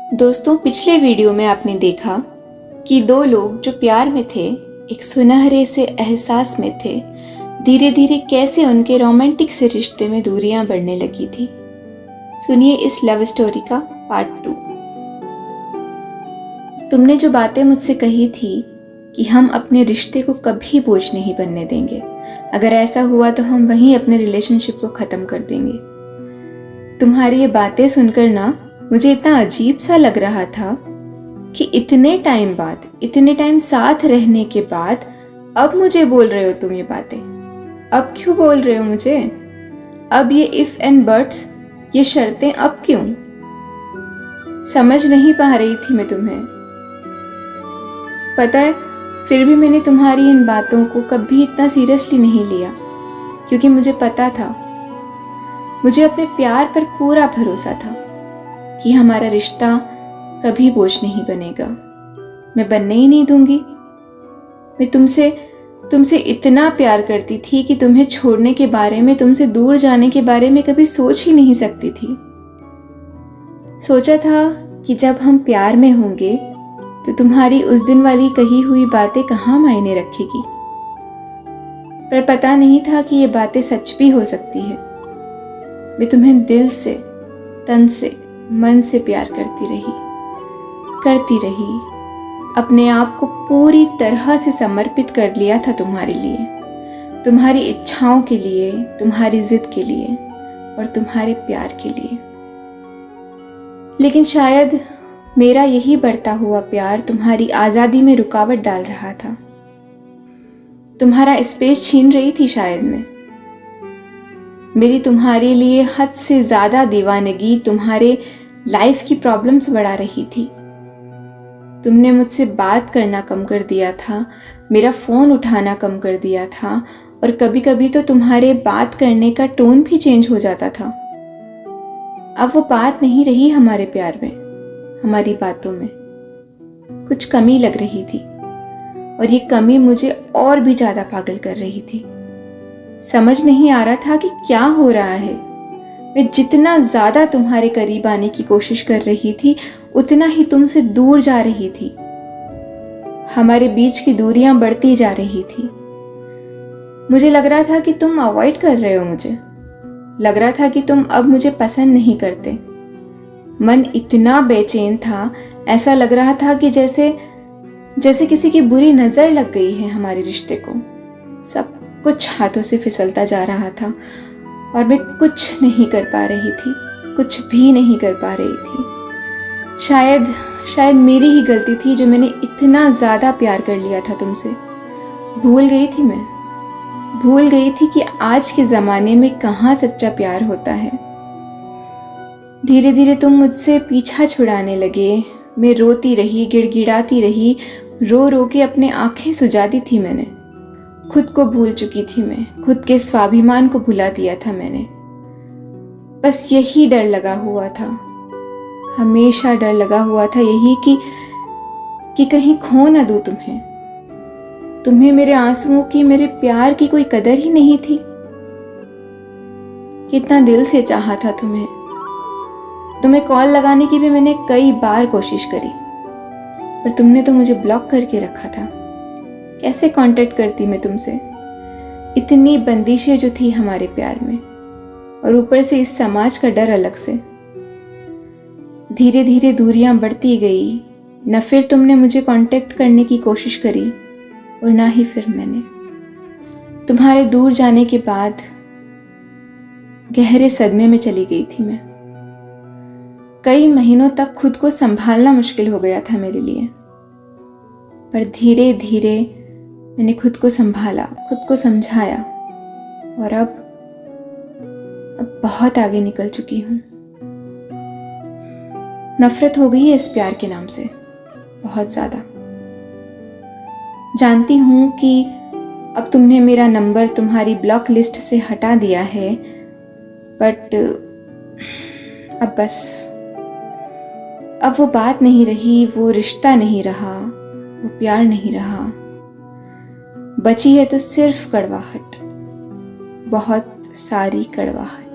दोस्तों, पिछले वीडियो में आपने देखा कि दो लोग जो प्यार में थे, एक सुनहरे से एहसास में थे, धीरे धीरे कैसे उनके रोमांटिक से रिश्ते में दूरियां बढ़ने लगी थी। सुनिए इस लव स्टोरी का पार्ट 2। तुमने जो बातें मुझसे कही थी कि हम अपने रिश्ते को कभी बोझ नहीं बनने देंगे, अगर ऐसा हुआ तो हम वहीं अपने रिलेशनशिप को ख़त्म कर देंगे। तुम्हारी ये बातें सुनकर ना मुझे इतना अजीब सा लग रहा था कि इतने टाइम साथ रहने के बाद अब मुझे बोल रहे हो तुम ये बातें। अब क्यों बोल रहे हो मुझे? अब ये इफ एंड बट्स, ये शर्तें अब क्यों? समझ नहीं पा रही थी मैं तुम्हें। पता है, फिर भी मैंने तुम्हारी इन बातों को कभी इतना सीरियसली नहीं लिया, क्योंकि मुझे पता था, मुझे अपने प्यार पर पूरा भरोसा था कि हमारा रिश्ता कभी बोझ नहीं बनेगा। मैं बनने ही नहीं दूंगी। मैं तुमसे इतना प्यार करती थी कि तुम्हें छोड़ने के बारे में, तुमसे दूर जाने के बारे में कभी सोच ही नहीं सकती थी। सोचा था कि जब हम प्यार में होंगे तो तुम्हारी उस दिन वाली कही हुई बातें कहाँ मायने रखेगी, पर पता नहीं था कि ये बातें सच भी हो सकती है। मैं तुम्हें दिल से, तन से, मन से प्यार करती रही, अपने आप को पूरी तरह से समर्पित कर लिया था तुम्हारे लिए, तुम्हारी इच्छाओं के लिए, तुम्हारी जिद के लिए और तुम्हारे प्यार के लिए। लेकिन शायद मेरा यही बढ़ता हुआ प्यार तुम्हारी आज़ादी में रुकावट डाल रहा था। तुम्हारा स्पेस छीन रही थी शायद मैं। मेरी तुम्हारे लिए हद से ज़्यादा दीवानगी तुम्हारे लाइफ की प्रॉब्लम्स बढ़ा रही थी। तुमने मुझसे बात करना कम कर दिया था, मेरा फ़ोन उठाना कम कर दिया था, और कभी कभी तो तुम्हारे बात करने का टोन भी चेंज हो जाता था। अब वो बात नहीं रही हमारे प्यार में, हमारी बातों में कुछ कमी लग रही थी, और ये कमी मुझे और भी ज़्यादा पागल कर रही थी। समझ नहीं आ रहा था कि क्या हो रहा है। मैं जितना ज़्यादा तुम्हारे करीब आने की कोशिश कर रही थी, उतना ही तुमसे दूर जा रही थी। हमारे बीच की दूरियां बढ़ती जा रही थी। मुझे लग रहा था कि तुम अवॉइड कर रहे हो मुझे। लग रहा था कि तुम अब मुझे पसंद नहीं करते। मन इतना बेचैन था, ऐसा लग रहा था कि जैसे किसी की बुरी नज़र लग गई है हमारे रिश्ते को। सब कुछ हाथों से फिसलता जा रहा था और मैं कुछ नहीं कर पा रही थी, कुछ भी नहीं कर पा रही थी। शायद मेरी ही गलती थी जो मैंने इतना ज़्यादा प्यार कर लिया था तुमसे। भूल गई थी कि आज के ज़माने में कहाँ सच्चा प्यार होता है। धीरे धीरे तुम मुझसे पीछा छुड़ाने लगे। मैं रोती रही, गिड़गिड़ाती रही, रो रो के अपने आंखें सुजाती थी मैंने। खुद को भूल चुकी थी मैं, खुद के स्वाभिमान को भुला दिया था मैंने। बस यही डर लगा हुआ था, हमेशा डर लगा हुआ था यही कि कहीं खो ना दूं तुम्हें मेरे आंसुओं की, मेरे प्यार की कोई कदर ही नहीं थी। कितना दिल से चाहा था तुम्हें कॉल लगाने की भी मैंने कई बार कोशिश करी, पर तुमने तो मुझे ब्लॉक करके रखा था। कैसे कांटेक्ट करती मैं तुमसे? इतनी बंदिशें जो थी हमारे प्यार में, और ऊपर से इस समाज का डर अलग से। धीरे धीरे दूरियां बढ़ती गई। न फिर तुमने मुझे कांटेक्ट करने की कोशिश करी, और ना ही फिर मैंने। तुम्हारे दूर जाने के बाद गहरे सदमे में चली गई थी मैं। कई महीनों तक खुद को संभालना मुश्किल हो गया था मेरे लिए, पर धीरे धीरे मैंने खुद को संभाला, खुद को समझाया, और अब बहुत आगे निकल चुकी हूँ। नफरत हो गई है इस प्यार के नाम से, बहुत ज़्यादा। जानती हूँ कि अब तुमने मेरा नंबर तुम्हारी ब्लॉक लिस्ट से हटा दिया है, बट अब बस, अब वो बात नहीं रही, वो रिश्ता नहीं रहा, वो प्यार नहीं रहा। बची है तो सिर्फ कड़वाहट, बहुत सारी कड़वाहट।